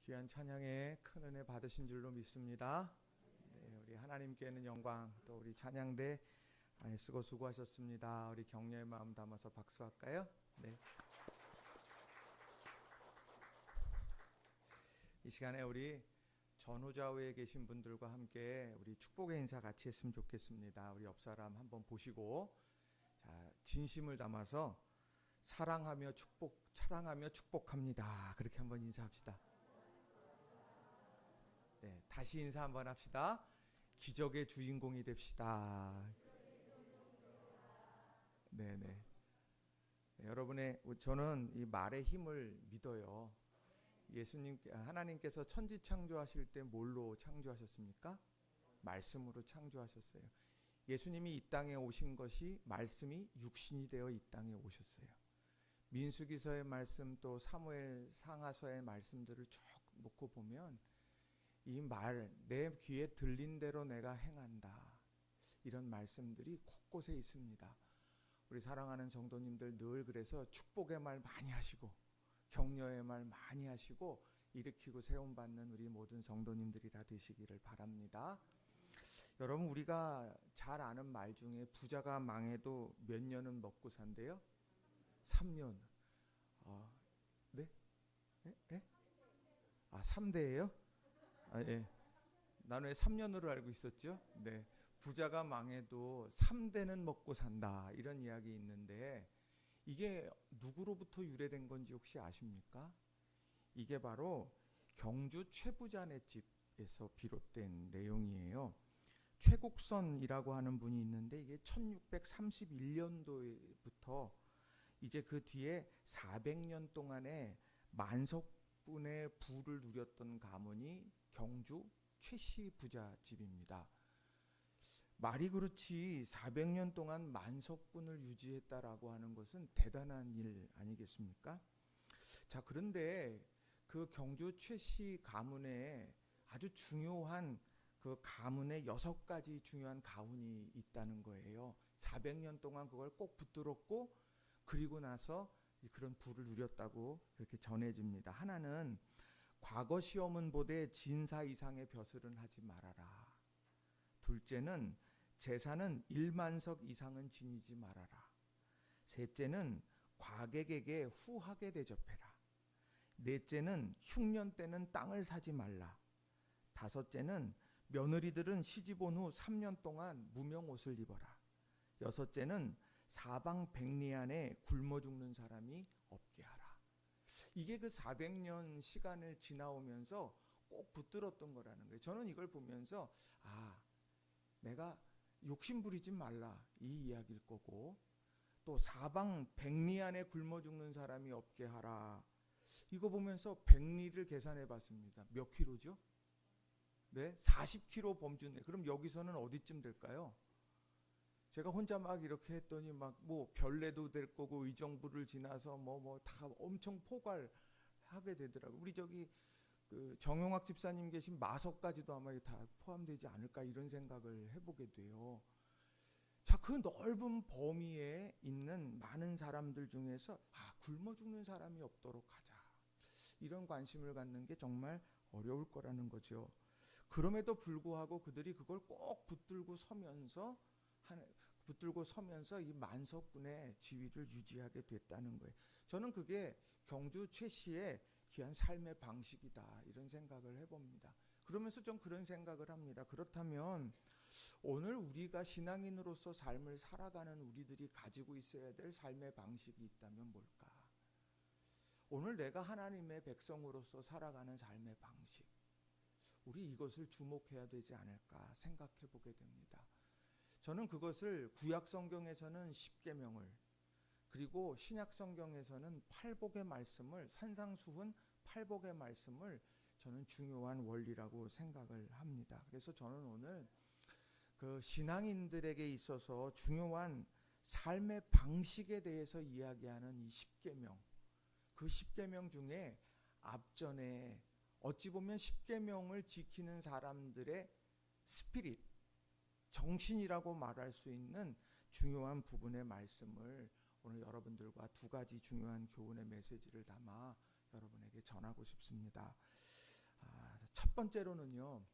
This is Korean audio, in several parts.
귀한 찬양에 큰 은혜 받으신 줄로 믿습니다. 네, 우리 하나님께는 영광, 또 우리 찬양대 많이 쓰고 수고하셨습니다. 우리 격려의 마음 담아서 박수할까요? 네. 이 시간에 우리 전후좌우에 계신 분들과 함께 우리 축복의 인사 같이 했으면 좋겠습니다. 우리 옆 사람 한번 보시고, 자, 진심을 담아서 사랑하며 축복합니다. 그렇게 한번 인사합시다. 네, 다시 인사 한번 합시다. 기적의 주인공이 됩시다. 네네. 네, 저는 이 말의 힘을 믿어요. 하나님께서 천지 창조하실 때 뭘로 창조하셨습니까? 말씀으로 창조하셨어요. 예수님이 이 땅에 오신 것이 말씀이 육신이 되어 이 땅에 오셨어요. 민수기서의 말씀, 또 사무엘 상하서의 말씀들을 쭉 놓고 보면 이 말, 내 귀에 들린 대로 내가 행한다, 이런 말씀들이 곳곳에 있습니다. 우리 사랑하는 성도님들, 늘 그래서 축복의 말 많이 하시고 격려의 말 많이 하시고 일으키고 세움받는 우리 모든 성도님들이 다 되시기를 바랍니다. 여러분, 우리가 잘 아는 말 중에 부자가 망해도 몇 년은 먹고 산대요? 3년. 네? 네? 3대예요? 예. 나는 왜 3년으로 알고 있었죠? 네. 부자가 망해도 3대는 먹고 산다, 이런 이야기 있는데, 이게 누구로부터 유래된 건지 혹시 아십니까? 이게 바로 경주 최부자네 집에서 비롯된 내용이에요. 최국선이라고 하는 분이 있는데, 이게 1631년도부터 이제 그 뒤에 400년 동안에 만석분의 부를 누렸던 가문이 경주 최씨 부자 집입니다. 말이 그렇지 400년 동안 만석분을 유지했다라고 하는 것은 대단한 일 아니겠습니까? 자, 그런데 그 경주 최씨 가문에 아주 중요한 그 가문의 6가지 중요한 가훈이 있다는 거예요. 400년 동안 그걸 꼭 붙들었고, 그리고 나서 그런 부를 누렸다고 그렇게 전해집니다. 하나는, 과거 시험은 보되 진사 이상의 벼슬은 하지 말아라. 둘째는, 재산은 1만석 이상은 지니지 말아라. 셋째는, 과객에게 후하게 대접해라. 넷째는, 흉년 때는 땅을 사지 말라. 다섯째는, 며느리들은 시집 온 후 3년 동안 무명 옷을 입어라. 여섯째는, 사방 백리 안에 굶어 죽는 사람이 없게 하라. 이게 그 400년 시간을 지나오면서 꼭 붙들었던 거라는 거예요. 저는 이걸 보면서 내가 욕심 부리지 말라, 이 이야기일 거고, 또 사방 백리 안에 굶어 죽는 사람이 없게 하라, 이거 보면서 백리를 계산해 봤습니다. 몇 킬로죠? 네, 40kg 범주네. 그럼 여기서는 어디쯤 될까요? 제가 혼자 막 이렇게 했더니 막 뭐 별내도 될 거고 의정부를 지나서 다 엄청 포괄하게 되더라고요. 우리 그 정용학 집사님 계신 마석까지도 아마 다 포함되지 않을까, 이런 생각을 해보게 돼요. 자, 그 넓은 범위에 있는 많은 사람들 중에서 굶어 죽는 사람이 없도록 하자, 이런 관심을 갖는 게 정말 어려울 거라는 거죠. 그럼에도 불구하고 그들이 그걸 꼭 붙들고 서면서 이 만석분의 지위를 유지하게 됐다는 거예요. 저는 그게 경주 최씨의 귀한 삶의 방식이다, 이런 생각을 해봅니다. 그러면서 좀 그런 생각을 합니다. 그렇다면 오늘 우리가 신앙인으로서 삶을 살아가는 우리들이 가지고 있어야 될 삶의 방식이 있다면 뭘까? 오늘 내가 하나님의 백성으로서 살아가는 삶의 방식, 우리 이것을 주목해야 되지 않을까 생각해 보게 됩니다. 저는 그것을 구약 성경에서는 10계명을, 그리고 신약 성경에서는 팔복의 말씀을, 산상수훈 팔복의 말씀을 저는 중요한 원리라고 생각을 합니다. 그래서 저는 오늘 그 신앙인들에게 있어서 중요한 삶의 방식에 대해서 이야기하는 이 10계명, 그 10계명 중에 앞전에 어찌 보면 10계명을 지키는 사람들의 스피릿, 정신이라고 말할 수 있는 중요한 부분의 말씀을 오늘 여러분들과 2가지 중요한 교훈의 메시지를 담아 여러분에게 전하고 싶습니다. 첫 번째로는요,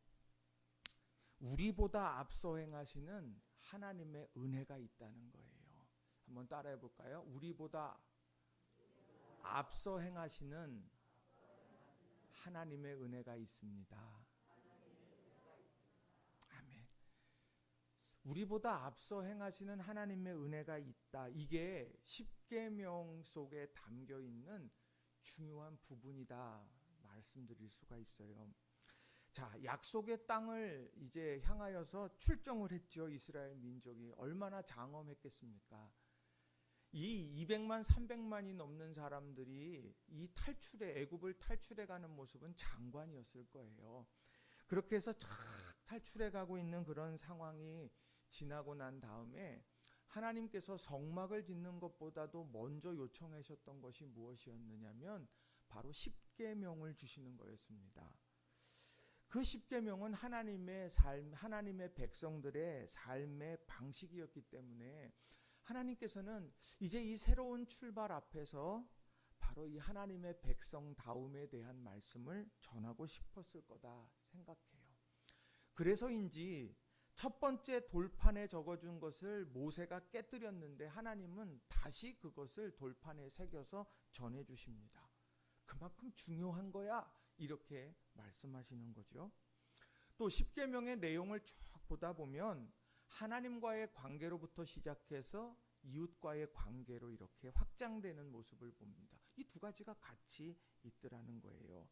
우리보다 앞서 행하시는 하나님의 은혜가 있다는 거예요. 한번 따라해 볼까요? 우리보다 앞서 행하시는 하나님의 은혜가 있습니다. 아멘. 우리보다 앞서 행하시는 하나님의 은혜가 있다. 이게 십계명 속에 담겨 있는 중요한 부분이다 말씀드릴 수가 있어요. 자, 약속의 땅을 이제 향하여서 출정을 했죠. 이스라엘 민족이 얼마나 장엄했겠습니까? 이 200만 300만이 넘는 사람들이 이 탈출해 애굽을 탈출해 가는 모습은 장관이었을 거예요. 그렇게 해서 쫙 탈출해 가고 있는 그런 상황이 지나고 난 다음에 하나님께서 성막을 짓는 것보다도 먼저 요청하셨던 것이 무엇이었느냐면 바로 십계명을 주시는 거였습니다. 그 십계명은 하나님의 삶, 하나님의 백성들의 삶의 방식이었기 때문에 하나님께서는 이제 이 새로운 출발 앞에서 바로 이 하나님의 백성다움에 대한 말씀을 전하고 싶었을 거다 생각해요. 그래서인지 첫 번째 돌판에 적어준 것을 모세가 깨뜨렸는데 하나님은 다시 그것을 돌판에 새겨서 전해주십니다. 그만큼 중요한 거야, 이렇게 말씀하시는 거죠. 또 십계명의 내용을 쭉 보다 보면 하나님과의 관계로부터 시작해서 이웃과의 관계로 이렇게 확장되는 모습을 봅니다. 이 두 가지가 같이 있더라는 거예요.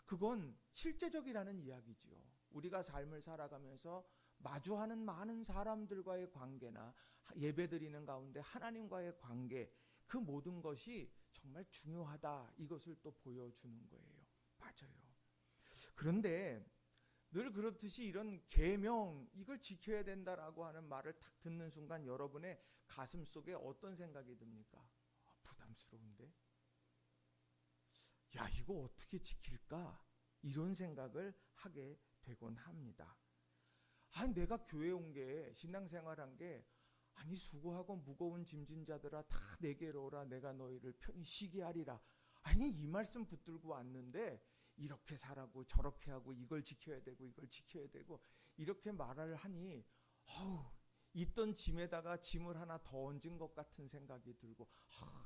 그건 실제적이라는 이야기지요. 우리가 삶을 살아가면서 마주하는 많은 사람들과의 관계나 예배드리는 가운데 하나님과의 관계, 그 모든 것이 정말 중요하다, 이것을 또 보여주는 거예요. 맞아요. 그런데 늘 그렇듯이 이런 계명, 이걸 지켜야 된다라고 하는 말을 딱 듣는 순간 여러분의 가슴 속에 어떤 생각이 듭니까? 부담스러운데? 야, 이거 어떻게 지킬까? 이런 생각을 하게 되곤 합니다. 내가 교회 온 게, 신앙생활한 게, 수고하고 무거운 짐진 자들아 다 내게로 오라, 내가 너희를 편히 쉬게 하리라. 이 말씀 붙들고 왔는데 이렇게 살라고 저렇게 하고 이걸 지켜야 되고 이걸 지켜야 되고 이렇게 말을 하니 있던 짐에다가 짐을 하나 더 얹은 것 같은 생각이 들고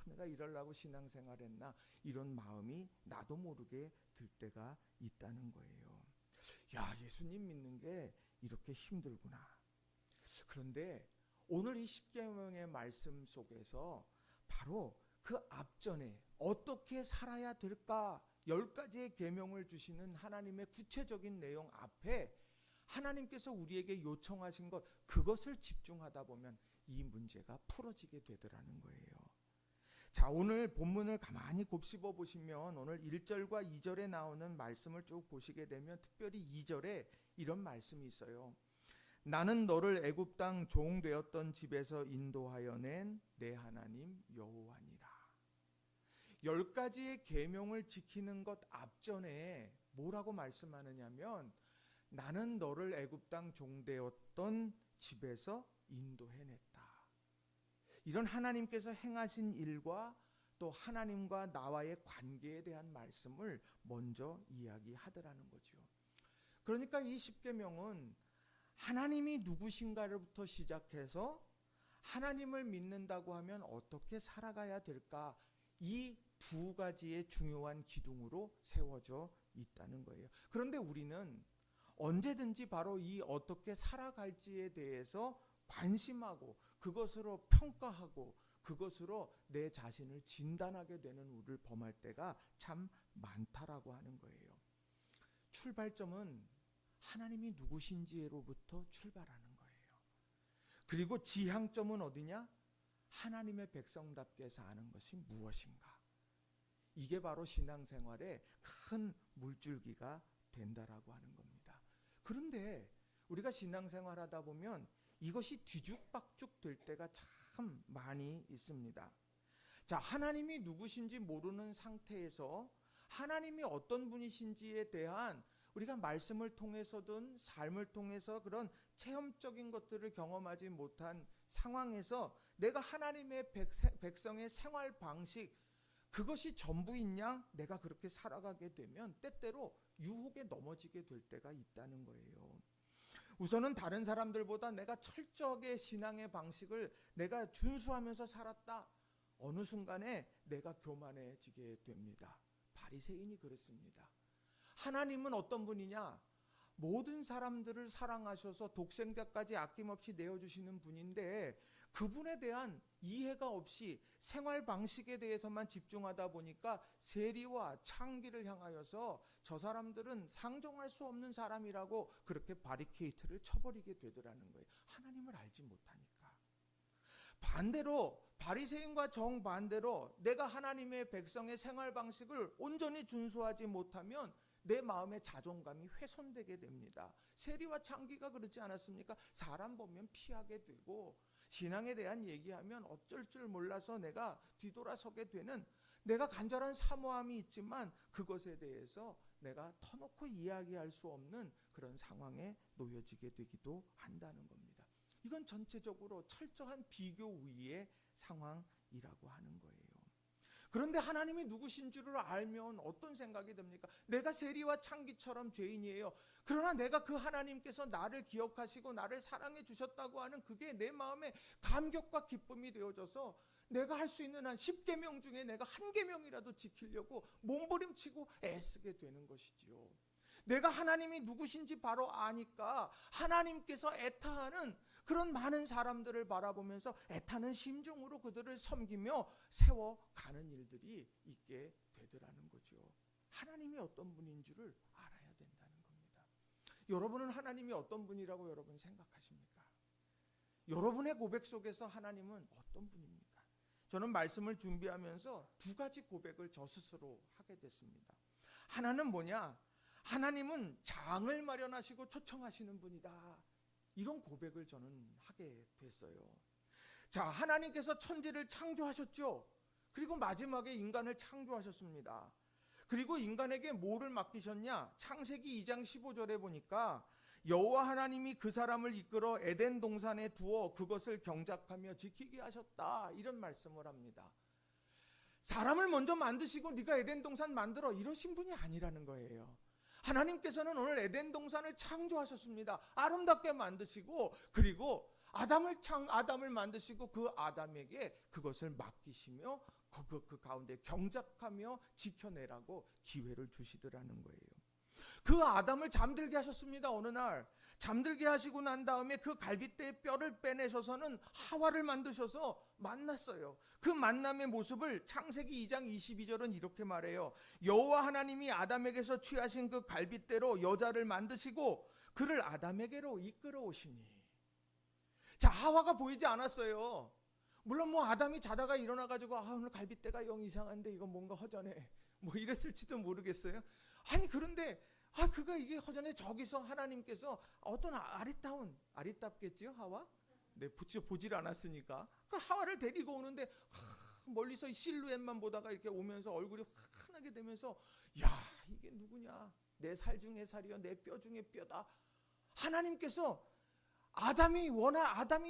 내가 이러려고 신앙생활했나, 이런 마음이 나도 모르게 들 때가 있다는 거예요. 야, 예수님 믿는 게 이렇게 힘들구나. 그런데 오늘 이 십계명의 말씀 속에서 바로 그 앞전에 어떻게 살아야 될까 10가지의 계명을 주시는 하나님의 구체적인 내용 앞에 하나님께서 우리에게 요청하신 것, 그것을 집중하다 보면 이 문제가 풀어지게 되더라는 거예요. 자, 오늘 본문을 가만히 곱씹어 보시면 오늘 1절과 2절에 나오는 말씀을 쭉 보시게 되면 특별히 2절에 이런 말씀이 있어요. 나는 너를 애굽 땅 종 되었던 집에서 인도하여 낸 내 하나님 여호와니라. 10가지의 계명을 지키는 것 앞전에 뭐라고 말씀하느냐면 나는 너를 애굽 땅 종 되었던 집에서 인도해냈다. 이런 하나님께서 행하신 일과 또 하나님과 나와의 관계에 대한 말씀을 먼저 이야기하더라는 거죠. 그러니까 이 십계명은 하나님이 누구신가로부터 시작해서 하나님을 믿는다고 하면 어떻게 살아가야 될까, 이 두 가지의 중요한 기둥으로 세워져 있다는 거예요. 그런데 우리는 언제든지 바로 이 어떻게 살아갈지에 대해서 관심하고 그것으로 평가하고 그것으로 내 자신을 진단하게 되는 우를 범할 때가 참 많다라고 하는 거예요. 출발점은 하나님이 누구신지로부터 출발하는 거예요. 그리고 지향점은 어디냐? 하나님의 백성답게 사는 것이 무엇인가? 이게 바로 신앙생활의 큰 물줄기가 된다라고 하는 겁니다. 그런데 우리가 신앙생활하다 보면 이것이 뒤죽박죽 될 때가 참 많이 있습니다. 자, 하나님이 누구신지 모르는 상태에서 하나님이 어떤 분이신지에 대한 우리가 말씀을 통해서든 삶을 통해서 그런 체험적인 것들을 경험하지 못한 상황에서 내가 하나님의 백성의 생활 방식, 그것이 전부인 양 내가 그렇게 살아가게 되면 때때로 유혹에 넘어지게 될 때가 있다는 거예요. 우선은 다른 사람들보다 내가 철저하게 신앙의 방식을 내가 준수하면서 살았다. 어느 순간에 내가 교만해지게 됩니다. 바리새인이 그렇습니다. 하나님은 어떤 분이냐? 모든 사람들을 사랑하셔서 독생자까지 아낌없이 내어주시는 분인데 그분에 대한 이해가 없이 생활 방식에 대해서만 집중하다 보니까 세리와 창기를 향하여서 저 사람들은 상종할 수 없는 사람이라고 그렇게 바리케이트를 쳐버리게 되더라는 거예요. 하나님을 알지 못하니까. 반대로 바리새인과 정반대로 내가 하나님의 백성의 생활 방식을 온전히 준수하지 못하면 내 마음의 자존감이 훼손되게 됩니다. 세리와 창기가 그렇지 않았습니까? 사람 보면 피하게 되고 신앙에 대한 얘기하면 어쩔 줄 몰라서 내가 뒤돌아서게 되는, 내가 간절한 사모함이 있지만 그것에 대해서 내가 터놓고 이야기할 수 없는 그런 상황에 놓여지게 되기도 한다는 겁니다. 이건 전체적으로 철저한 비교 우위의 상황이라고 하는 거예요. 그런데 하나님이 누구신 줄을 알면 어떤 생각이 듭니까? 내가 세리와 창기처럼 죄인이에요. 그러나 내가 그 하나님께서 나를 기억하시고 나를 사랑해 주셨다고 하는 그게 내 마음에 감격과 기쁨이 되어져서 내가 할 수 있는 한 10계명 중에 내가 한 계명이라도 지키려고 몸부림치고 애쓰게 되는 것이지요. 내가 하나님이 누구신지 바로 아니까 하나님께서 애타하는 그런 많은 사람들을 바라보면서 애타는 심정으로 그들을 섬기며 세워가는 일들이 있게 되더라는 거죠. 하나님이 어떤 분인 줄을 알아야 된다는 겁니다. 여러분은 하나님이 어떤 분이라고 여러분 생각하십니까? 여러분의 고백 속에서 하나님은 어떤 분입니까? 저는 말씀을 준비하면서 두 가지 고백을 저 스스로 하게 됐습니다. 하나는 뭐냐? 하나님은 장을 마련하시고 초청하시는 분이다. 이런 고백을 저는 하게 됐어요. 자, 하나님께서 천지를 창조하셨죠. 그리고 마지막에 인간을 창조하셨습니다. 그리고 인간에게 뭐를 맡기셨냐? 창세기 2장 15절에 보니까 여호와 하나님이 그 사람을 이끌어 에덴 동산에 두어 그것을 경작하며 지키게 하셨다. 이런 말씀을 합니다. 사람을 먼저 만드시고 네가 에덴 동산 만들어 이러신 분이 아니라는 거예요. 하나님께서는 오늘 에덴 동산을 창조하셨습니다. 아름답게 만드시고 그리고 아담을 만드시고 그 아담에게 그것을 맡기시며 그 가운데 경작하며 지켜내라고 기회를 주시더라는 거예요. 그 아담을 잠들게 하셨습니다. 어느 날 잠들게 하시고 난 다음에 그 갈빗대의 뼈를 빼내셔서는 하와를 만드셔서 만났어요. 그 만남의 모습을 창세기 2장 22절은 이렇게 말해요. 여호와 하나님이 아담에게서 취하신 그 갈빗대로 여자를 만드시고 그를 아담에게로 이끌어 오시니. 자, 하와가 보이지 않았어요. 물론 뭐 아담이 자다가 일어나가지고 오늘 갈빗대가 영 이상한데 이거 뭔가 허전해 뭐 이랬을지도 모르겠어요. 아니 그런데 그가 이게 허전해. 저기서 하나님께서 어떤 아리답겠지요 하와? 네, 보질 않았으니까 그 하와를 데리고 오는데 멀리서 실루엣만 보다가 이렇게 오면서 얼굴이 환하게 되면서 야, 이게 누구냐? 내 살 중에 살이요 내 뼈 중에 뼈다. 하나님께서 아담이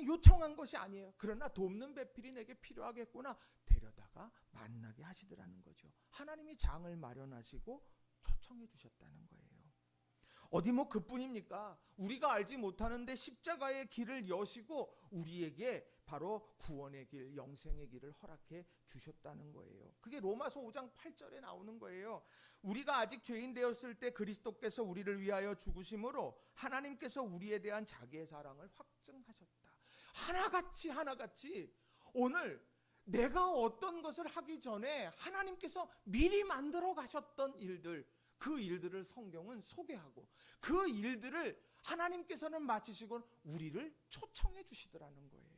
요청한 것이 아니에요. 그러나 돕는 배필이 내게 필요하겠구나. 데려다가 만나게 하시더라는 거죠. 하나님이 장을 마련하시고 초청해 주셨다는 거예요. 어디 뭐 그뿐입니까? 우리가 알지 못하는데 십자가의 길을 여시고 우리에게 바로 구원의 길, 영생의 길을 허락해 주셨다는 거예요. 그게 로마서 5장 8절에 나오는 거예요. 우리가 아직 죄인 되었을 때 그리스도께서 우리를 위하여 죽으심으로 하나님께서 우리에 대한 자기의 사랑을 확증하셨다. 하나같이 오늘 내가 어떤 것을 하기 전에 하나님께서 미리 만들어 가셨던 일들, 그 일들을 성경은 소개하고 그 일들을 하나님께서는 마치시고 우리를 초청해 주시더라는 거예요.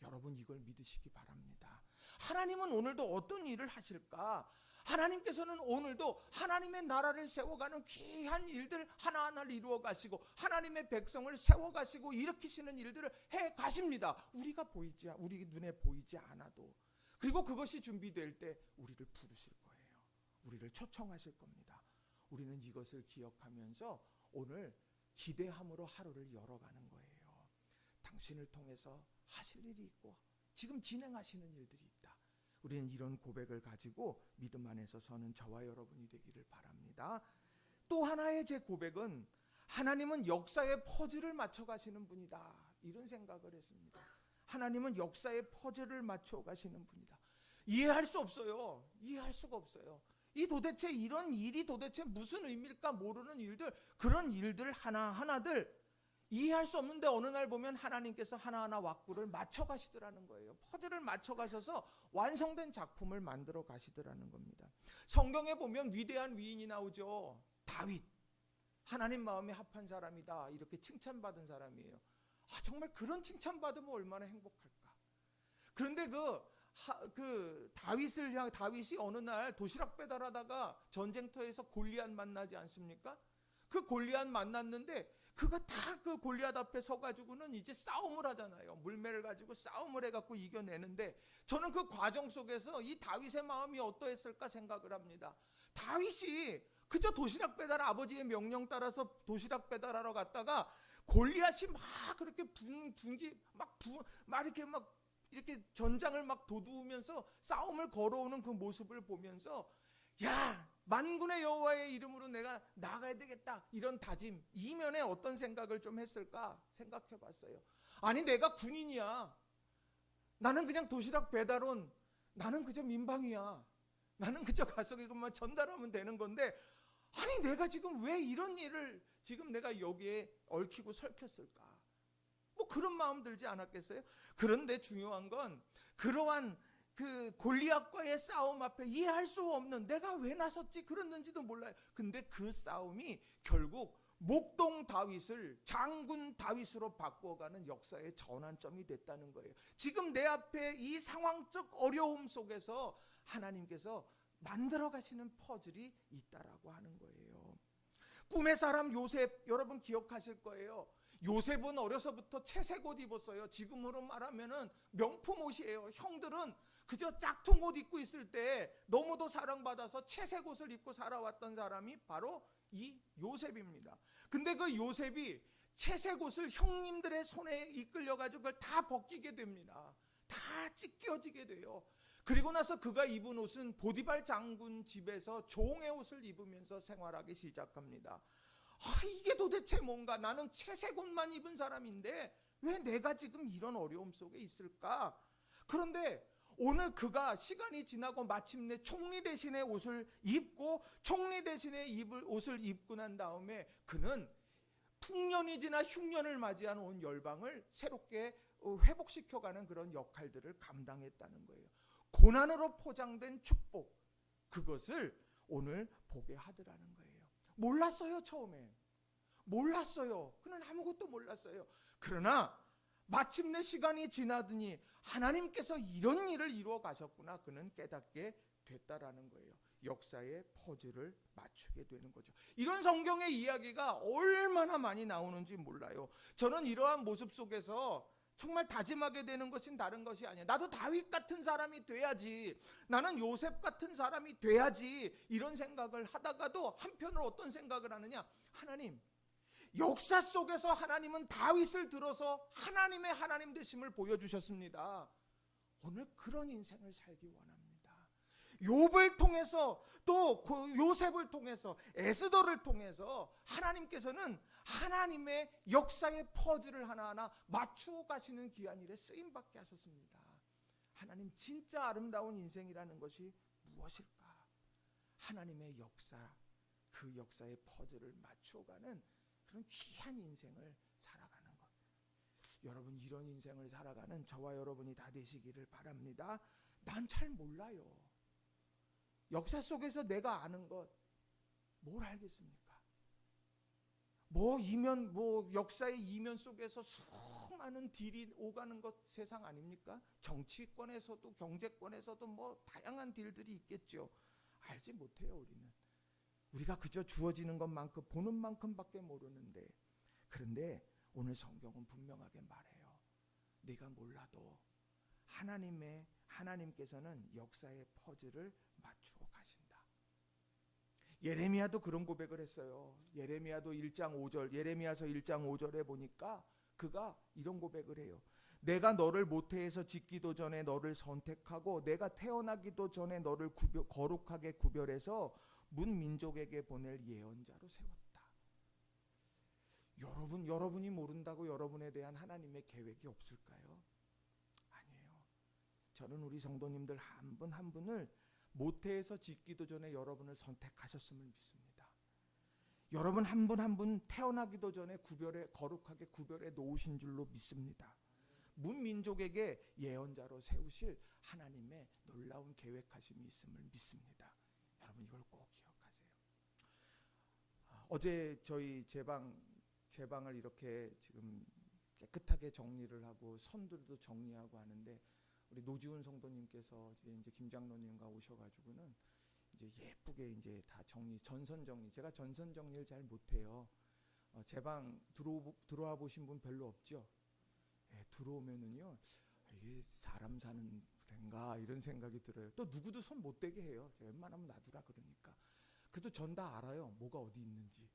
여러분 이걸 믿으시기 바랍니다. 하나님은 오늘도 어떤 일을 하실까? 하나님께서는 오늘도 하나님의 나라를 세워가는 귀한 일들 하나하나를 이루어 가시고 하나님의 백성을 세워 가시고 일으키시는 일들을 해 가십니다. 우리 눈에 보이지 않아도. 그리고 그것이 준비될 때 우리를 부르실 거예요. 우리를 초청하실 겁니다. 우리는 이것을 기억하면서 오늘 기대함으로 하루를 열어가는 거예요. 당신을 통해서 하실 일이 있고 지금 진행하시는 일들이 있다. 우리는 이런 고백을 가지고 믿음 안에서 서는 저와 여러분이 되기를 바랍니다. 또 하나의 제 고백은 하나님은 역사의 퍼즐을 맞춰 가시는 분이다, 이런 생각을 했습니다. 하나님은 역사의 퍼즐을 맞춰 가시는 분이다. 이해할 수 없어요. 이해할 수가 없어요. 도대체 이런 일이 도대체 무슨 의미일까 모르는 일들, 그런 일들 하나하나들 이해할 수 없는데 어느 날 보면 하나님께서 하나하나 왁구를 맞춰 가시더라는 거예요. 퍼즐을 맞춰 가셔서 완성된 작품을 만들어 가시더라는 겁니다. 성경에 보면 위대한 위인이 나오죠. 다윗. 하나님 마음에 합한 사람이다, 이렇게 칭찬받은 사람이에요. 정말 그런 칭찬받으면 얼마나 행복할까. 그런데 다윗이 어느 날 도시락 배달하다가 전쟁터에서 골리앗 만나지 않습니까? 그 골리앗 만났는데 그가 다 그 골리앗 앞에 서가지고는 이제 싸움을 하잖아요. 물매를 가지고 싸움을 해갖고 이겨내는데, 저는 그 과정 속에서 이 다윗의 마음이 어떠했을까 생각을 합니다. 다윗이 그저 도시락 배달, 아버지의 명령 따라서 도시락 배달하러 갔다가 골리앗이 막 그렇게 이렇게 전장을 막 도두면서 싸움을 걸어오는 그 모습을 보면서, 야, 만군의 여호와의 이름으로 내가 나가야 되겠다, 이런 다짐, 이면에 어떤 생각을 좀 했을까 생각해 봤어요. 아니, 내가 군인이야. 나는 그냥 도시락 배달원, 나는 그저 민방위야. 나는 그저 가서 이것만 전달하면 되는 건데, 아니 내가 지금 왜 이런 일을 지금 내가 여기에 얽히고 설켰을까? 뭐 그런 마음 들지 않았겠어요? 그런데 중요한 건 그러한 그 골리앗과의 싸움 앞에 이해할 수 없는, 내가 왜 나섰지 그랬는지도 몰라요. 근데 그 싸움이 결국 목동 다윗을 장군 다윗으로 바꿔가는 역사의 전환점이 됐다는 거예요. 지금 내 앞에 이 상황적 어려움 속에서 하나님께서 만들어 가시는 퍼즐이 있다라고 하는 거예요. 꿈의 사람 요셉, 여러분 기억하실 거예요. 요셉은 어려서부터 채색 옷 입었어요. 지금으로 말하면은 명품 옷이에요. 형들은 그저 짝퉁 옷 입고 있을 때 너무도 사랑받아서 채색 옷을 입고 살아왔던 사람이 바로 이 요셉입니다. 근데 그 요셉이 채색 옷을 형님들의 손에 이끌려가지고 그걸 다 벗기게 됩니다. 다 찢겨지게 돼요. 그리고 나서 그가 입은 옷은 보디발 장군 집에서 종의 옷을 입으면서 생활하기 시작합니다. 이게 도대체 뭔가, 나는 채색 옷만 입은 사람인데 왜 내가 지금 이런 어려움 속에 있을까? 그런데 오늘 그가 시간이 지나고 마침내 총리 대신의 옷을 입고, 총리 대신의 옷을 입고 난 다음에 그는 풍년이 지나 흉년을 맞이한 온 열방을 새롭게 회복시켜가는 그런 역할들을 감당했다는 거예요. 고난으로 포장된 축복, 그것을 오늘 보게 하더라는 거예요. 몰랐어요. 처음에 몰랐어요. 그는 아무것도 몰랐어요. 그러나 마침내 시간이 지나더니 하나님께서 이런 일을 이루어 가셨구나, 그는 깨닫게 됐다라는 거예요. 역사의 퍼즐을 맞추게 되는 거죠. 이런 성경의 이야기가 얼마나 많이 나오는지 몰라요. 저는 이러한 모습 속에서 정말 다짐하게 되는 것은 다른 것이 아니야. 나도 다윗 같은 사람이 돼야지, 나는 요셉 같은 사람이 돼야지, 이런 생각을 하다가도 한편으로 어떤 생각을 하느냐, 하나님, 역사 속에서 하나님은 다윗을 들어서 하나님의 하나님 되심을 보여주셨습니다. 오늘 그런 인생을 살기 원합니다. 욥을 통해서, 또 요셉을 통해서, 에스더를 통해서 하나님께서는 하나님의 역사의 퍼즐을 하나하나 맞추어 가시는 귀한 일에 쓰임받게 하셨습니다. 하나님, 진짜 아름다운 인생이라는 것이 무엇일까? 하나님의 역사, 그 역사의 퍼즐을 맞추어가는 그런 귀한 인생을 살아가는 것. 여러분, 이런 인생을 살아가는 저와 여러분이 다 되시기를 바랍니다. 난 잘 몰라요. 역사 속에서 내가 아는 것 뭘 알겠습니까? 역사의 이면 속에서 수많은 딜이 오가는 것 세상 아닙니까? 정치권에서도 경제권에서도 다양한 딜들이 있겠죠. 알지 못해요. 우리가 그저 주어지는 것만큼, 보는 만큼밖에 모르는데, 그런데 오늘 성경은 분명하게 말해요. 네가 몰라도 하나님께서는 역사의 퍼즐을 맞추어 가신다. 예레미야도 그런 고백을 했어요. 예레미야서 1장 5절에 보니까 그가 이런 고백을 해요. 내가 너를 모태에서 짓기도 전에 너를 선택하고 내가 태어나기도 전에 너를 거룩하게 구별해서 문민족에게 보낼 예언자로 세웠다. 여러분이 모른다고 여러분에 대한 하나님의 계획이 없을까요? 아니에요. 저는 우리 성도님들 한 분 한 분을 모태에서 짓기도 전에 여러분을 선택하셨음을 믿습니다. 여러분 한 분 한 분 태어나기도 전에 거룩하게 구별해 놓으신 줄로 믿습니다. 문민족에게 예언자로 세우실 하나님의 놀라운 계획하심이 있음을 믿습니다. 여러분 이걸 꼭 기억하세요. 어제 저희 제방을 이렇게 지금 깨끗하게 정리를 하고 선들도 정리하고 하는데 우리 노지훈 성도님께서 이제 김장로님과 오셔가지고는 이제 예쁘게 이제 다 전선 정리. 제가 전선 정리를 잘 못해요. 제방 들어와 보신 분 별로 없죠? 예, 들어오면은요, 이게 사람 사는 데인가 이런 생각이 들어요. 또 누구도 손 못 대게 해요. 제가 웬만하면 놔두라 그러니까. 그래도 전 다 알아요. 뭐가 어디 있는지.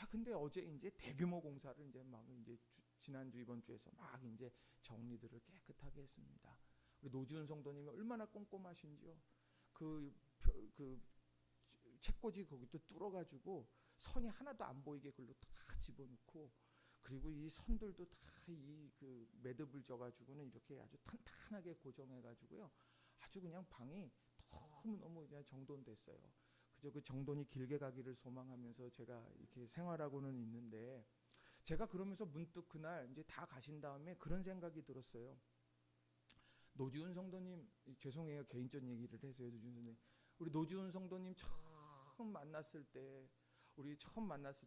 근데 어제 이제 대규모 공사를 이제 막 이제 지난주 이번 주에서 막 이제 정리들을 깨끗하게 했습니다. 우리 노지훈 성도님이 얼마나 꼼꼼하신지요. 그 책꽂이 거기 또 뚫어가지고 선이 하나도 안 보이게 글로 다 집어넣고 그리고 이 선들도 다 이 그 매듭을 져가지고는 이렇게 아주 탄탄하게 고정해가지고요. 아주 그냥 방이 너무 그냥 정돈됐어요. 그저 그 정돈이 길게 가기를 소망하면서 제가 이렇게 생활하고는 있는데 제가 그러면서 문득 그날 이제 다 가신 다음에 그런 생각이 들었어요. 노지훈 성도님 죄송해요 개인적인 얘기를 해서요. 노지훈 성도님 우리 노지훈 성도님 처음 만났을 때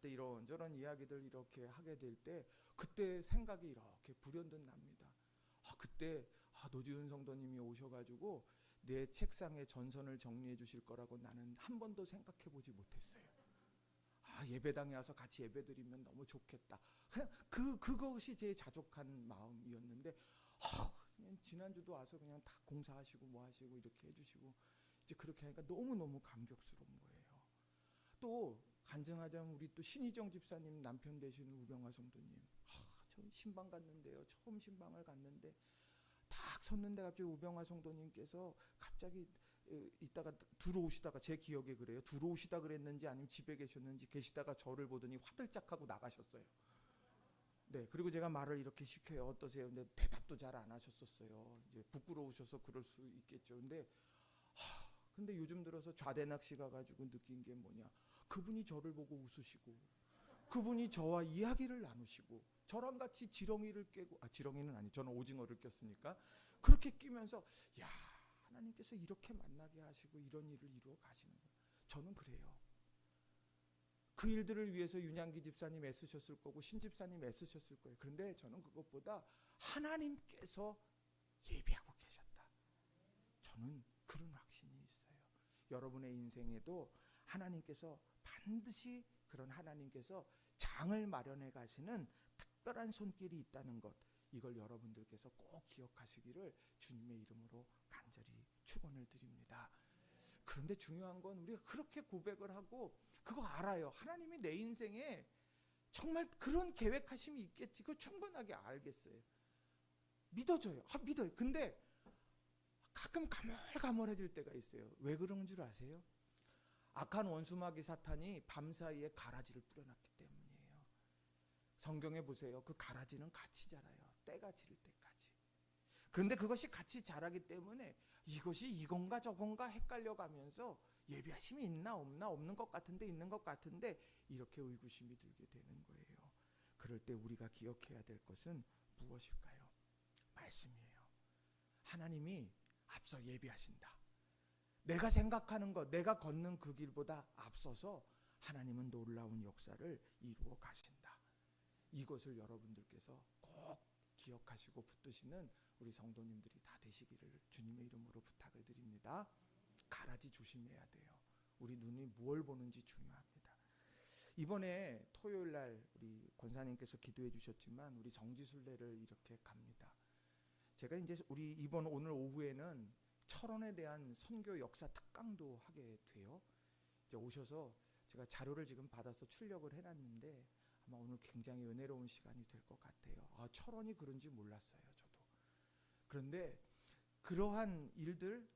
이런저런 이야기들 이렇게 하게 될 때 그때 생각이 이렇게 불현듯 납니다. 그때 노지훈 성도님이 오셔가지고 내 책상에 전선을 정리해 주실 거라고 나는 한 번도 생각해 보지 못했어요. 예배당에 와서 같이 예배드리면 너무 좋겠다. 그냥 그것이 제 자족한 마음이었는데 그냥 지난주도 와서 그냥 다 공사하시고 뭐 하시고 이렇게 해주시고 이제 그렇게 하니까 너무너무 감격스러운 거예요. 또 간증하자면 우리 또 신희정 집사님 남편 되시는 우병화 성도님 저 신방 갔는데요. 처음 신방을 갔는데 딱 섰는데 갑자기 우병화 성도님께서 갑자기 이따가 들어오시다가 제 기억에 그래요. 들어오시다 그랬는지 아니면 집에 계시다가 저를 보더니 화들짝하고 나가셨어요. 네, 그리고 제가 말을 이렇게 시켜요. 어떠세요? 근데 대답도 잘 안 하셨었어요. 이제 부끄러우셔서 그럴 수 있겠죠. 근데 요즘 들어서 좌대낚시 가가지고 느낀 게 뭐냐? 그분이 저를 보고 웃으시고, 그분이 저와 이야기를 나누시고, 저랑 같이 지렁이를 깨고, 지렁이는 아니, 저는 오징어를 꼈으니까 그렇게 끼면서, 야, 하나님께서 이렇게 만나게 하시고 이런 일을 이루어 가시는 거예요. 저는 그래요. 그 일들을 위해서 윤양기 집사님 애쓰셨을 거고 신 집사님 애쓰셨을 거예요. 그런데 저는 그것보다 하나님께서 예비하고 계셨다. 저는 그런 확신이 있어요. 여러분의 인생에도 하나님께서 반드시 그런 하나님께서 장을 마련해 가시는 특별한 손길이 있다는 것, 이걸 여러분들께서 꼭 기억하시기를 주님의 이름으로 간절히 축원을 드립니다. 그런데 중요한 건 우리가 그렇게 고백을 하고 그거 알아요. 하나님이 내 인생에 정말 그런 계획하심이 있겠지. 그거 충분하게 알겠어요. 믿어져요. 믿어요. 근데 가끔 가물가물해질 때가 있어요. 왜 그런 줄 아세요? 악한 원수마귀 사탄이 밤사이에 가라지를 뿌려놨기 때문이에요. 성경에 보세요. 그 가라지는 같이 자라요. 때가 지를 때까지. 그런데 그것이 같이 자라기 때문에 이것이 이건가 저건가 헷갈려가면서 예비하심이 있나 없나 없는 것 같은데 있는 것 같은데 이렇게 의구심이 들게 되는 거예요. 그럴 때 우리가 기억해야 될 것은 무엇일까요? 말씀이에요. 하나님이 앞서 예비하신다. 내가 생각하는 것, 내가 걷는 그 길보다 앞서서 하나님은 놀라운 역사를 이루어 가신다. 이것을 여러분들께서 꼭 기억하시고 붙드시는 우리 성도님들이 다 되시기를 주님의 이름으로 부탁을 드립니다. 가라지 조심해야 돼요. 우리 눈이 무엇을 보는지 중요합니다. 이번에 토요일 날 우리 권사님께서 기도해 주셨지만 우리 성지순례를 이렇게 갑니다. 제가 이제 오늘 오후에는 철원에 대한 선교 역사 특강도 하게 돼요. 이제 오셔서 제가 자료를 지금 받아서 출력을 해놨는데 아마 오늘 굉장히 은혜로운 시간이 될 것 같아요. 철원이 그런지 몰랐어요. 저도. 그런데 그러한 일들,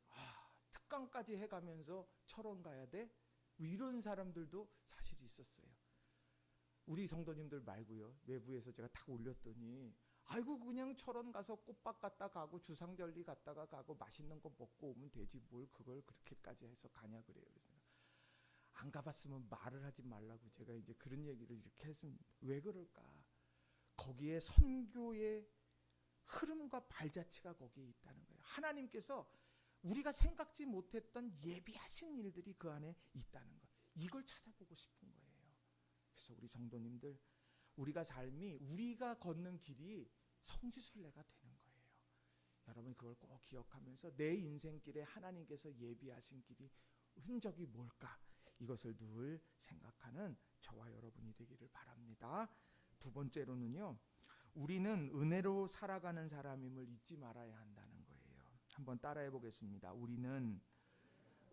특강까지 해가면서 철원 가야 돼? 이런 사람들도 사실 있었어요. 우리 성도님들 말고요. 외부에서 제가 딱 올렸더니 아이고 그냥 철원 가서 꽃밭 갔다 가고 주상절리 갔다가 가고 맛있는 거 먹고 오면 되지 뭘 그걸 그렇게까지 해서 가냐 그래요. 그래서 안 가봤으면 말을 하지 말라고 제가 이제 그런 얘기를 이렇게 했습니다. 왜 그럴까? 거기에 선교의 흐름과 발자취가 거기에 있다는 거예요. 하나님께서 우리가 생각지 못했던 예비하신 일들이 그 안에 있다는 것. 이걸 찾아보고 싶은 거예요. 그래서 우리 성도님들, 우리가 삶이 우리가 걷는 길이 성지순례가 되는 거예요. 여러분 그걸 꼭 기억하면서 내 인생길에 하나님께서 예비하신 길이 흔적이 뭘까? 이것을 늘 생각하는 저와 여러분이 되기를 바랍니다. 두 번째로는요. 우리는 은혜로 살아가는 사람임을 잊지 말아야 한다는 거예요. 한번 따라해 보겠습니다. 우리는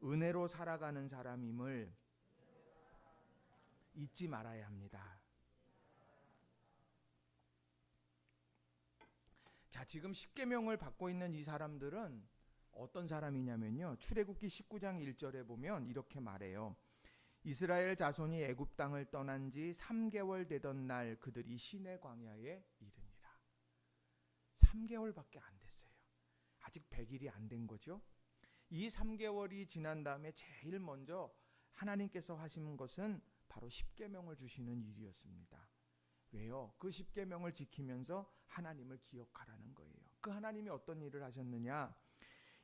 은혜로 살아가는 사람임을 잊지 말아야 합니다. 자, 지금 십계명을 받고 있는 이 사람들은 어떤 사람이냐면요. 출애굽기 19장 1절에 보면 이렇게 말해요. 이스라엘 자손이 애굽 땅을 떠난 지 3개월 되던 날 그들이 시내 광야에 이르니라. 3개월밖에 안 됐어요. 아직 100일이 안 된 거죠. 이 3개월이 지난 다음에 제일 먼저 하나님께서 하신 것은 바로 십계명을 주시는 일이었습니다. 왜요? 그 십계명을 지키면서 하나님을 기억하라는 거예요. 그 하나님이 어떤 일을 하셨느냐?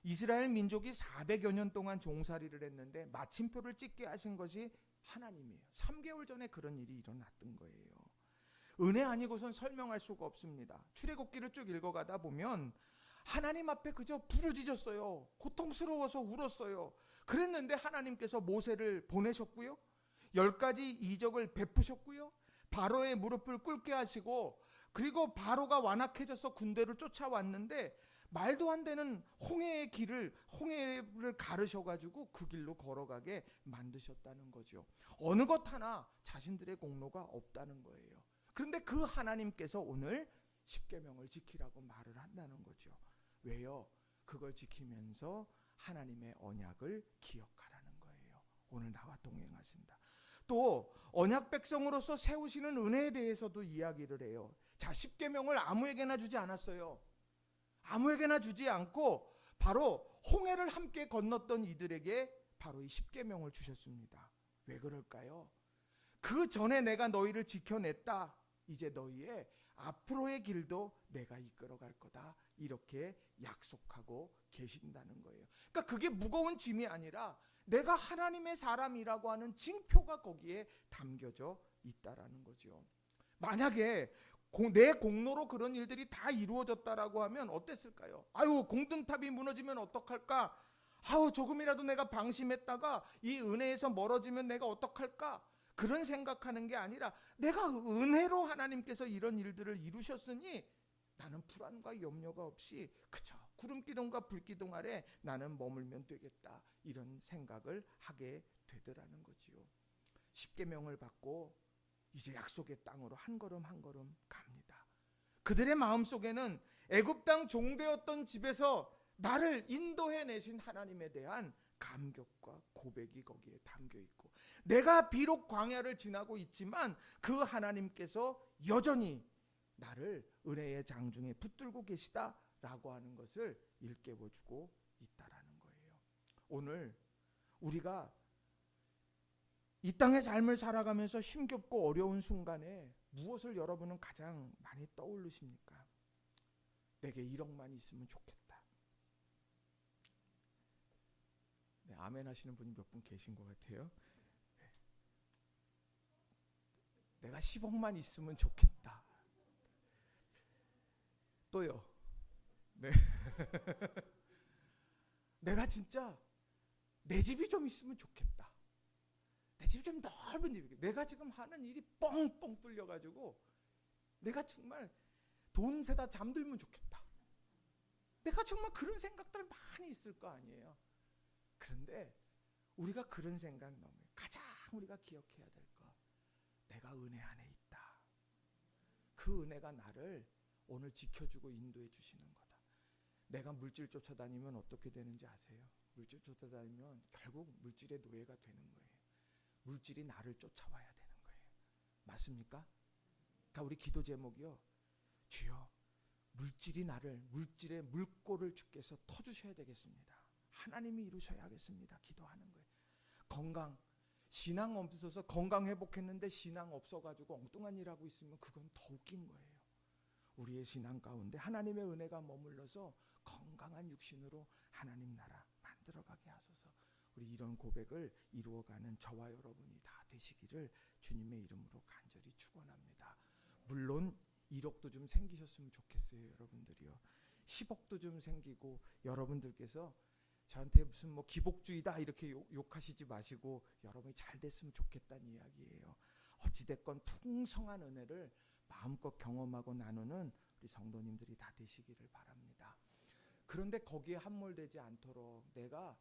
이스라엘 민족이 400여 년 동안 종살이를 했는데 마침표를 찍게 하신 것이 하나님이에요. 3개월 전에 그런 일이 일어났던 거예요. 은혜 아니고선 설명할 수가 없습니다. 출애굽기를 쭉 읽어가다 보면 하나님 앞에 그저 부르짖었어요. 고통스러워서 울었어요. 그랬는데 하나님께서 모세를 보내셨고요. 10가지 이적을 베푸셨고요. 바로의 무릎을 꿇게 하시고 그리고 바로가 완악해져서 군대를 쫓아왔는데 말도 안 되는 홍해를 가르셔가지고 그 길로 걸어가게 만드셨다는 거죠. 어느 것 하나 자신들의 공로가 없다는 거예요. 그런데 그 하나님께서 오늘 십계명을 지키라고 말을 한다는 거죠. 왜요? 그걸 지키면서 하나님의 언약을 기억하라는 거예요. 오늘 나와 동행하신다. 또 언약 백성으로서 세우시는 은혜에 대해서도 이야기를 해요. 자, 십계명을 아무에게나 주지 않았어요. 아무에게나 주지 않고 바로 홍해를 함께 건넜던 이들에게 바로 이 십계명을 주셨습니다. 왜 그럴까요? 그 전에 내가 너희를 지켜냈다. 이제 너희의 앞으로의 길도 내가 이끌어갈 거다. 이렇게 약속하고 계신다는 거예요. 그러니까 그게 무거운 짐이 아니라 내가 하나님의 사람이라고 하는 징표가 거기에 담겨져 있다라는 거죠. 만약에 내 공로로 그런 일들이 다 이루어졌다라고 하면 어땠을까요? 아유, 공든탑이 무너지면 어떡할까? 아유, 조금이라도 내가 방심했다가 이 은혜에서 멀어지면 내가 어떡할까? 그런 생각하는 게 아니라 내가 은혜로 하나님께서 이런 일들을 이루셨으니 나는 불안과 염려가 없이 그저 구름기둥과 불기둥 아래 나는 머물면 되겠다. 이런 생각을 하게 되더라는 거지요. 십계명을 받고 이제 약속의 땅으로 한 걸음 한 걸음 갑니다. 그들의 마음속에는 애굽 땅 종되었던 집에서 나를 인도해 내신 하나님에 대한 감격과 고백이 거기에 담겨 있고 내가 비록 광야를 지나고 있지만 그 하나님께서 여전히 나를 은혜의 장중에 붙들고 계시다라고 하는 것을 일깨워주고 있다라는 거예요. 오늘 우리가 이 땅의 삶을 살아가면서 힘겹고 어려운 순간에 무엇을 여러분은 가장 많이 떠올리십니까? 내게 1억만 있으면 좋겠다. 네, 아멘 하시는 분이 몇 분 계신 것 같아요. 네. 내가 10억만 있으면 좋겠다. 또요. 네. 내가 진짜 내 집이 좀 있으면 좋겠다. 내 집이 좀 넓은 집이. 내가 지금 하는 일이 뻥뻥 뚫려가지고 내가 정말 돈 세다 잠들면 좋겠다. 내가 정말 그런 생각들 많이 있을 거 아니에요. 그런데 우리가 그런 생각 넘어요. 가장 우리가 기억해야 될 거. 내가 은혜 안에 있다. 그 은혜가 나를 오늘 지켜주고 인도해 주시는 거다. 내가 물질 쫓아다니면 어떻게 되는지 아세요? 물질 쫓아다니면 결국 물질의 노예가 되는 거예요. 물질이 나를 쫓아와야 되는 거예요. 맞습니까? 그러니까 우리 기도 제목이요, 주여 물질이 나를, 물질의 물꼬를 주께서 터주셔야 되겠습니다. 하나님이 이루셔야 하겠습니다. 기도하는 거예요. 건강, 신앙 없어서 건강 회복했는데 신앙 없어가지고 엉뚱한 일 하고 있으면 그건 더 웃긴 거예요. 우리의 신앙 가운데 하나님의 은혜가 머물러서 건강한 육신으로 하나님 나라 만들어가게 하소서. 우리 이런 고백을 이루어가는 저와 여러분이 다 되시기를 주님의 이름으로 간절히 축원합니다. 물론 1억도 좀 생기셨으면 좋겠어요. 여러분들이요, 10억도 좀 생기고, 여러분들께서 저한테 무슨 뭐 기복주의다 이렇게 욕하시지 마시고 여러분이 잘 됐으면 좋겠다는 이야기예요. 어찌됐건 풍성한 은혜를 마음껏 경험하고 나누는 우리 성도님들이 다 되시기를 바랍니다. 그런데 거기에 함몰되지 않도록 내가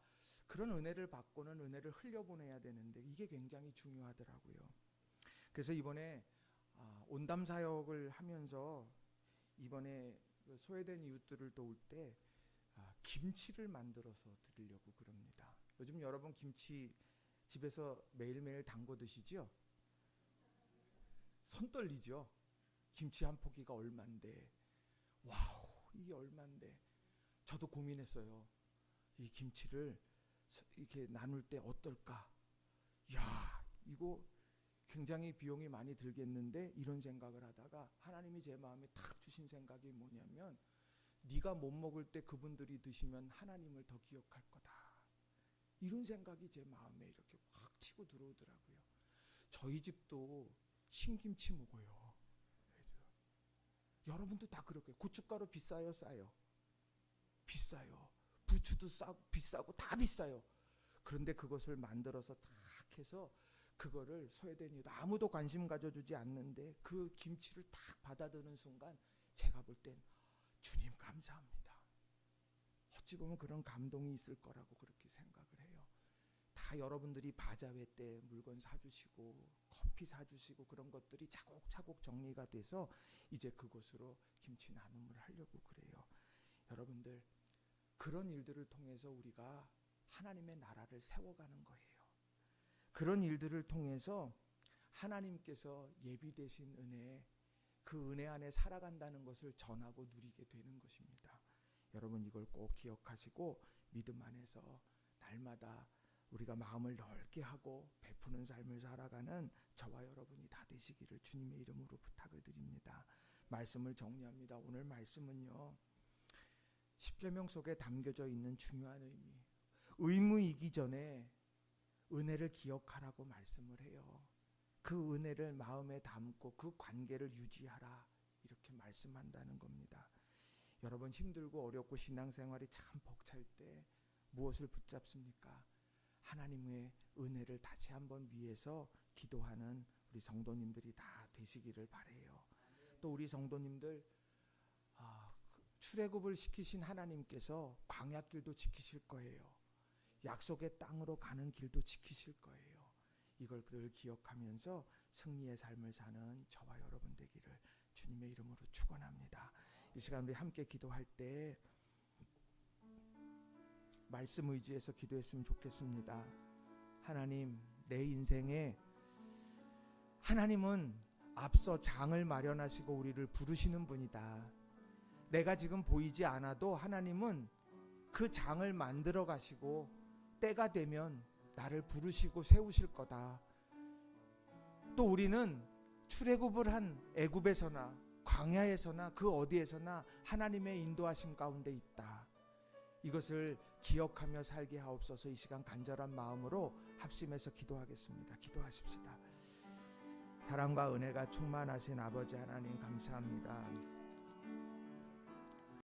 그런 은혜를 받고는 은혜를 흘려보내야 되는데 이게 굉장히 중요하더라고요. 그래서 이번에 온담 사역을 하면서 이번에 그 소외된 이웃들을 도울 때 김치를 만들어서 드리려고 그럽니다. 요즘 여러분 김치 집에서 매일매일 담궈 드시죠? 손 떨리죠? 김치 한 포기가 얼만데, 와우, 이게 얼만데. 저도 고민했어요. 이 김치를 이렇게 나눌 때 어떨까? 야, 이거 굉장히 비용이 많이 들겠는데, 이런 생각을 하다가 하나님이 제 마음에 탁 주신 생각이 뭐냐면, 네가 못 먹을 때 그분들이 드시면 하나님을 더 기억할 거다. 이런 생각이 제 마음에 이렇게 확 치고 들어오더라고요. 저희 집도 신김치 먹어요. 여러분도 다 그렇게. 고춧가루 비싸요, 싸요? 비싸요. 부추도 비싸고 다 비싸요. 그런데 그것을 만들어서 탁 해서 그거를 소외된 이웃 아무도 관심 가져주지 않는데 그 김치를 탁 받아드는 순간 제가 볼 땐 주님 감사합니다. 어찌 보면 그런 감동이 있을 거라고 그렇게 생각을 해요. 다 여러분들이 바자회 때 물건 사주시고 커피 사주시고 그런 것들이 차곡차곡 정리가 돼서 이제 그곳으로 김치 나눔을 하려고 그래요. 여러분들, 그런 일들을 통해서 우리가 하나님의 나라를 세워가는 거예요. 그런 일들을 통해서 하나님께서 예비되신 은혜에, 그 은혜 안에 살아간다는 것을 전하고 누리게 되는 것입니다. 여러분 이걸 꼭 기억하시고 믿음 안에서 날마다 우리가 마음을 넓게 하고 베푸는 삶을 살아가는 저와 여러분이 다 되시기를 주님의 이름으로 부탁을 드립니다. 말씀을 정리합니다. 오늘 말씀은요, 십계명 속에 담겨져 있는 중요한 의무이기 전에 은혜를 기억하라고 말씀을 해요. 그 은혜를 마음에 담고 그 관계를 유지하라, 이렇게 말씀한다는 겁니다. 여러분 힘들고 어렵고 신앙생활이 참 벅찰 때 무엇을 붙잡습니까? 하나님의 은혜를 다시 한번 위해서 기도하는 우리 성도님들이 다 되시기를 바라요. 또 우리 성도님들 출애굽을 시키신 하나님께서 광야길도 지키실 거예요. 약속의 땅으로 가는 길도 지키실 거예요. 이걸 늘 기억하면서 승리의 삶을 사는 저와 여러분 되기를 주님의 이름으로 축원합니다. 이 시간 우리 함께 기도할 때 말씀 의지해서 기도했으면 좋겠습니다. 하나님, 내 인생에 하나님은 앞서 장을 마련하시고 우리를 부르시는 분이다. 내가 지금 보이지 않아도 하나님은 그 장을 만들어 가시고 때가 되면 나를 부르시고 세우실 거다. 또 우리는 출애굽을 한 애굽에서나 광야에서나 그 어디에서나 하나님의 인도하심 가운데 있다. 이것을 기억하며 살게 하옵소서. 이 시간 간절한 마음으로 합심해서 기도하겠습니다. 기도하십시다. 사랑과 은혜가 충만하신 아버지 하나님 감사합니다.